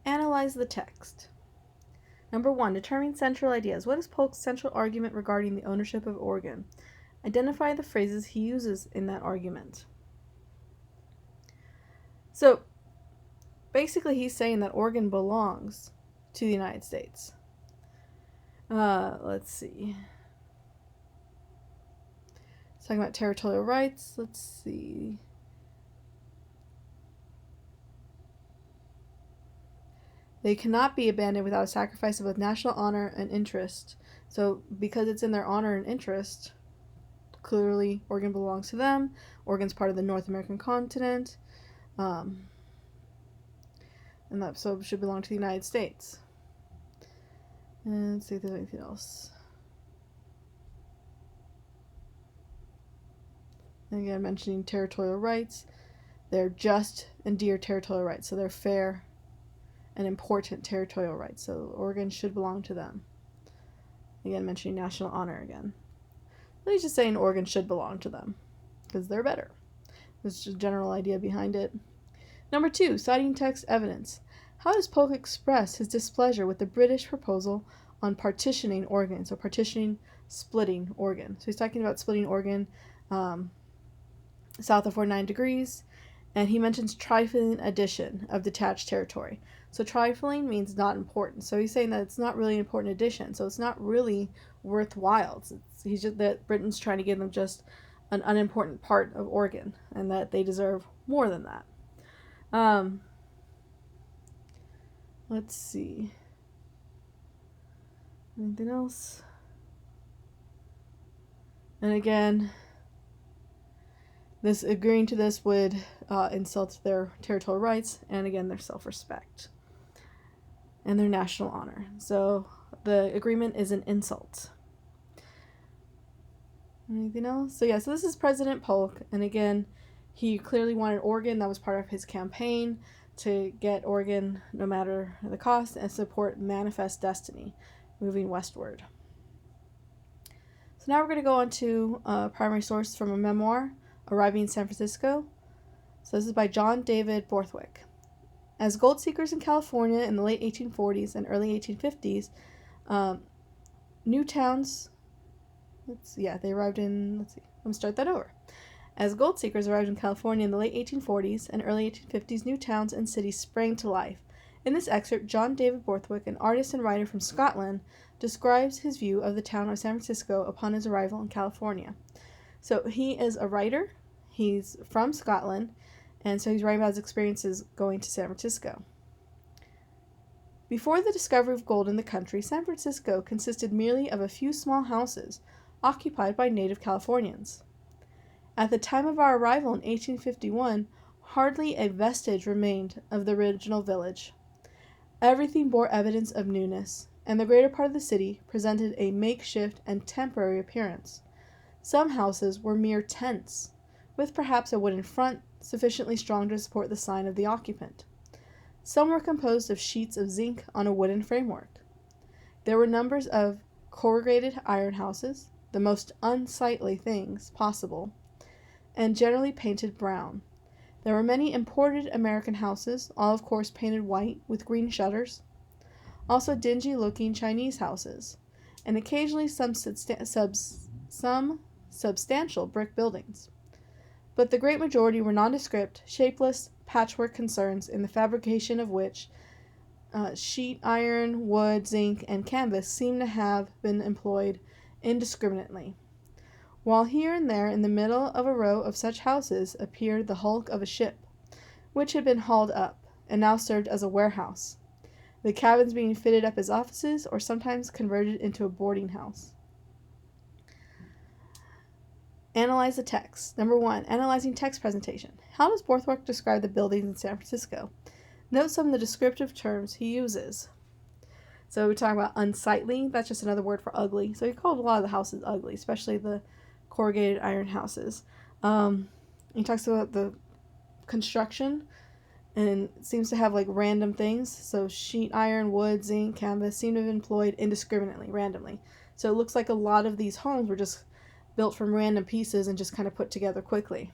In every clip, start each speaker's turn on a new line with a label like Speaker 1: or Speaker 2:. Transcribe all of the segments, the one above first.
Speaker 1: Analyze the text. Number 1. Determine central ideas. What is Polk's central argument regarding the ownership of Oregon? Identify the phrases he uses in that argument. So, basically he's saying that Oregon belongs to the United States. Let's see. He's talking about territorial rights. Let's see. They cannot be abandoned without a sacrifice of both national honor and interest. So, because it's in their honor and interest, clearly Oregon belongs to them. Oregon's part of the North American continent. And that so should belong to the United States. And let's see if there's anything else. And again, mentioning territorial rights. They're just and dear territorial rights. So they're fair and important territorial rights. So Oregon should belong to them. Again, mentioning national honor again. But he's just saying Oregon should belong to them because they're better. There's just a general idea behind it. Number 2, citing text evidence. How does Polk express his displeasure with the British proposal on partitioning Oregon? So splitting Oregon. So he's talking about splitting Oregon south of 49 degrees, and he mentions trifling addition of detached territory. So trifling means not important. So he's saying that it's not really an important addition. So it's not really worthwhile. He's just that Britain's trying to give them just an unimportant part of Oregon, and that they deserve more than that. Let's see. Anything else? And again, this agreeing to this would insult their territorial rights and again their self-respect and their national honor. So the agreement is an insult. Anything else? So this is President Polk, and again, he clearly wanted Oregon. That was part of his campaign to get Oregon no matter the cost and support Manifest Destiny, moving westward. So now we're going to go on to a primary source from a memoir, Arriving in San Francisco. So this is by John David Borthwick. As gold seekers in California in the late 1840s and early 1850s, new towns, they arrived in, let me start that over. As gold seekers arrived in California in the late 1840s and early 1850s, new towns and cities sprang to life. In this excerpt, John David Borthwick, an artist and writer from Scotland, describes his view of the town of San Francisco upon his arrival in California. So he is a writer, he's from Scotland, and so he's writing about his experiences going to San Francisco. Before the discovery of gold in the country, San Francisco consisted merely of a few small houses occupied by native Californians. At the time of our arrival in 1851, hardly a vestige remained of the original village. Everything bore evidence of newness, and the greater part of the city presented a makeshift and temporary appearance. Some houses were mere tents, with perhaps a wooden front sufficiently strong to support the sign of the occupant. Some were composed of sheets of zinc on a wooden framework. There were numbers of corrugated iron houses, the most unsightly things possible, and generally painted brown. There were many imported American houses, all of course painted white with green shutters. Also dingy-looking Chinese houses, and occasionally some substantial brick buildings. But the great majority were nondescript, shapeless, patchwork concerns in the fabrication of which sheet iron, wood, zinc, and canvas seem to have been employed indiscriminately, while here and there in the middle of a row of such houses appeared the hulk of a ship, which had been hauled up, and now served as a warehouse, the cabins being fitted up as offices or sometimes converted into a boarding house. Analyze the text. Number 1, analyzing text presentation. How does Borthwick describe the buildings in San Francisco? Note some of the descriptive terms he uses. So we talk about unsightly. That's just another word for ugly. So he called a lot of the houses ugly, especially the corrugated iron houses. He talks about the construction, and it seems to have like random things. So sheet iron, wood, zinc, canvas seem to have been employed indiscriminately, randomly. So it looks like a lot of these homes were just built from random pieces and just kind of put together quickly.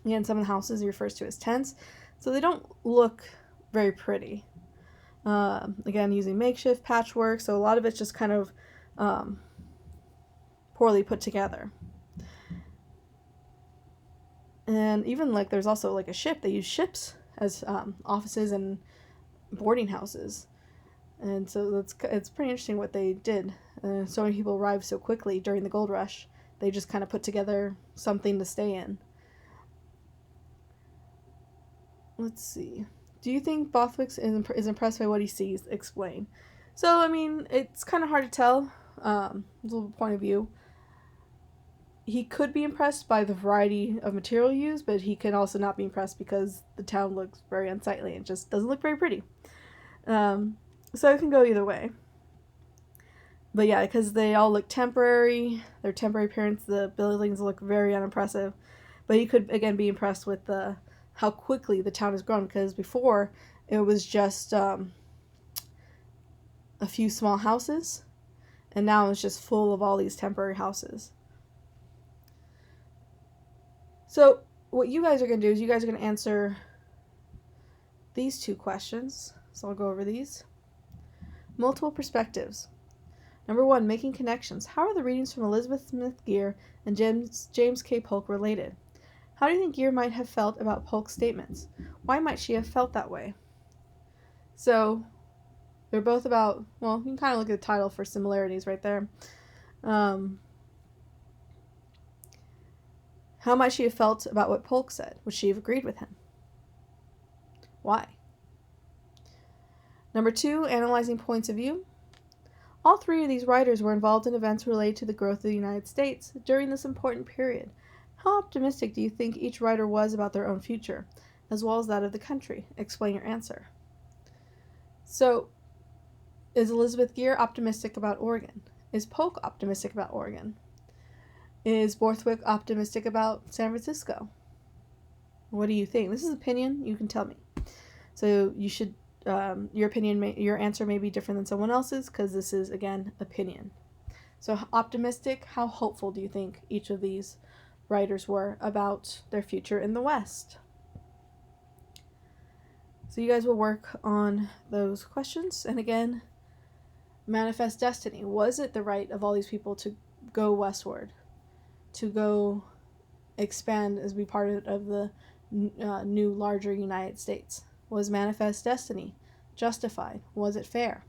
Speaker 1: Again, some of the houses he refers to as tents, so they don't look very pretty. Again, using makeshift patchwork, so a lot of it's just kind of poorly put together. And even like there's also like a ship. They use ships as offices and boarding houses, and so it's pretty interesting what they did. So many people arrived so quickly during the gold rush. They just kind of put together something to stay in. Let's see. Do you think Bothwick is impressed by what he sees? Explain. So, I mean, it's kind of hard to tell. A little point of view. He could be impressed by the variety of material used, but he can also not be impressed because the town looks very unsightly and just doesn't look very pretty. So it can go either way. But yeah, because they all look temporary, their temporary appearance, the buildings look very unimpressive. But he could, again, be impressed with how quickly the town has grown, because before it was just a few small houses, and now it's just full of all these temporary houses. So what you guys are going to do is you guys are going to answer these two questions. So I'll go over these. Multiple perspectives. Number 1, making connections. How are the readings from Elizabeth Smith Geer and James K. Polk related? How do you think Geer might have felt about Polk's statements? Why might she have felt that way? So they're both about, well, you can kind of look at the title for similarities right there. How might she have felt about what Polk said? Would she have agreed with him? Why? Number 2, analyzing points of view. All three of these writers were involved in events related to the growth of the United States during this important period. How optimistic do you think each writer was about their own future, as well as that of the country? Explain your answer. So, is Elizabeth Geer optimistic about Oregon? Is Polk optimistic about Oregon? Is Borthwick optimistic about San Francisco? What do you think? This is opinion. You can tell me. So you should, your opinion, your answer may be different than someone else's, because this is, again, opinion. So optimistic, how hopeful do you think each of these writers were about their future in the West? So you guys will work on those questions. And again, manifest destiny. Was it the right of all these people to go westward? To go expand as be part of the new, larger United States? Was manifest destiny justified? Was it fair?